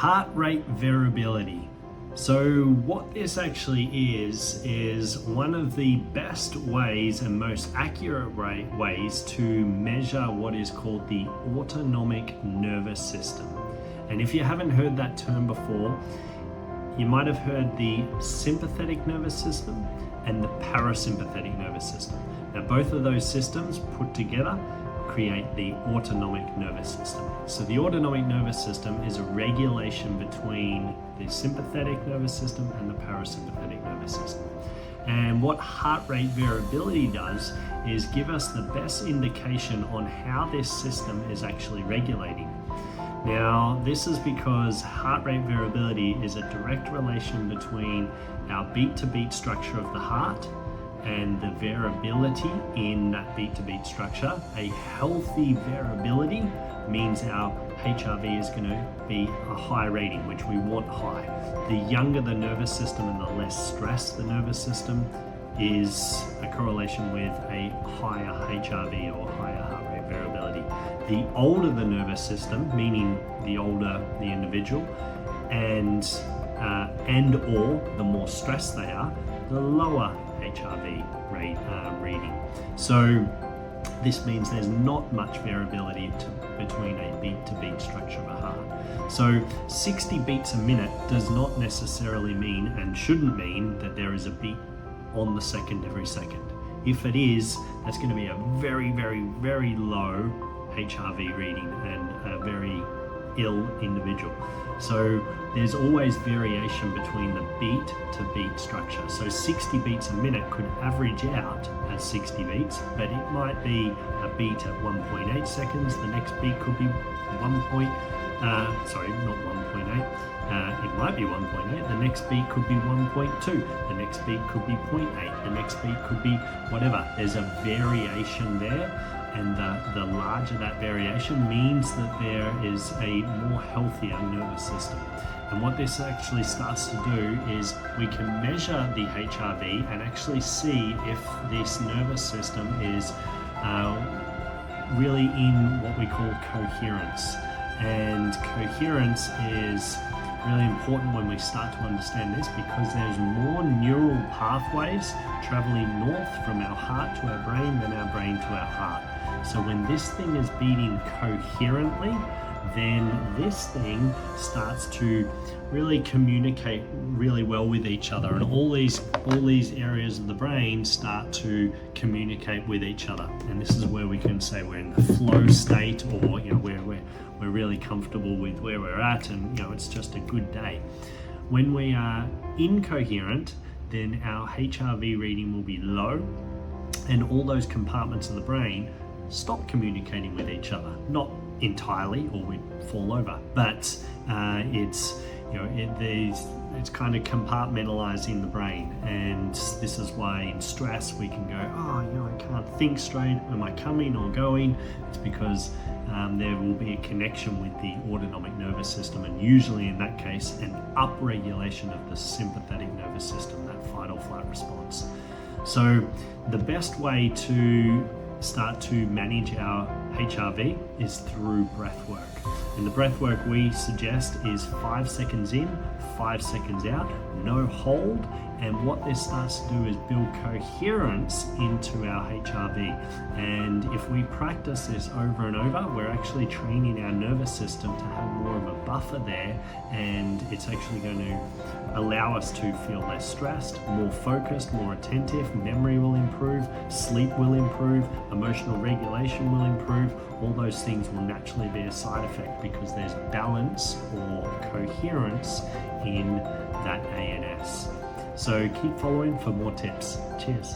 Heart rate variability. So what this actually is one of the best ways and most accurate ways to measure what is called the autonomic nervous system. And if you haven't heard that term before, you might have heard the sympathetic nervous system and the parasympathetic nervous system. Now both of those systems put together create the autonomic nervous system. So the autonomic nervous system is a regulation between the sympathetic nervous system and the parasympathetic nervous system. And what heart rate variability does is give us the best indication on how this system is actually regulating. Now, this is because heart rate variability is a direct relation between our beat-to-beat structure of the heart and the variability in that beat-to-beat structure. A healthy variability means our HRV is going to be a high rating, which we want high. The younger the nervous system and the less stressed the nervous system is a correlation with a higher HRV or higher heart rate variability. The older the nervous system, meaning the older the individual, and or the more stressed they are, the lower HRV rate reading. So this means there's not much variability between a beat-to-beat structure of a heart. So 60 beats a minute does not necessarily mean and shouldn't mean that there is a beat on the second every second. If it is, that's going to be a very, very, very low HRV reading and a very ill individual. So there's always variation between the beat to beat structure. So 60 beats a minute could average out at 60 beats, but it might be a beat at 1.8 seconds. The next beat could be not 1.8. It might be 1.8. The next beat could be 1.2. The next beat could be 0.8. The next beat could be whatever. There's a variation there. And the larger that variation means that there is a more healthier nervous system. And what this actually starts to do is we can measure the HRV and actually see if this nervous system is really in what we call coherence. And coherence is really important when we start to understand this, because there's more neural pathways traveling north from our heart to our brain than our brain to our heart. So when this thing is beating coherently, then this thing starts to really communicate really well with each other, and all these areas of the brain start to communicate with each other. And this is where we can say we're in the flow state, or where we're really comfortable with where we're at, and it's just a good day. When we are incoherent, then our HRV reading will be low, and all those compartments of the brain stop communicating with each other. Not entirely, or we'd fall over, but it's kind of compartmentalizing the brain. And this is why in stress we can go, I can't think straight. Am I coming or going? It's because there will be a connection with the autonomic nervous system, and usually in that case an upregulation of the sympathetic nervous system, that fight or flight response. So the best way to start to manage our HRV is through breath work. And the breath work we suggest is 5 seconds in, 5 seconds out, no hold. And what this starts to do is build coherence into our HRV. And if we practice this over and over, we're actually training our nervous system to have more of a buffer there, and it's actually going to allow us to feel less stressed, more focused, more attentive. Memory will improve, sleep will improve, emotional regulation will improve. All those things will naturally be a side effect because there's balance or coherence in that ANS. So keep following for more tips. Cheers.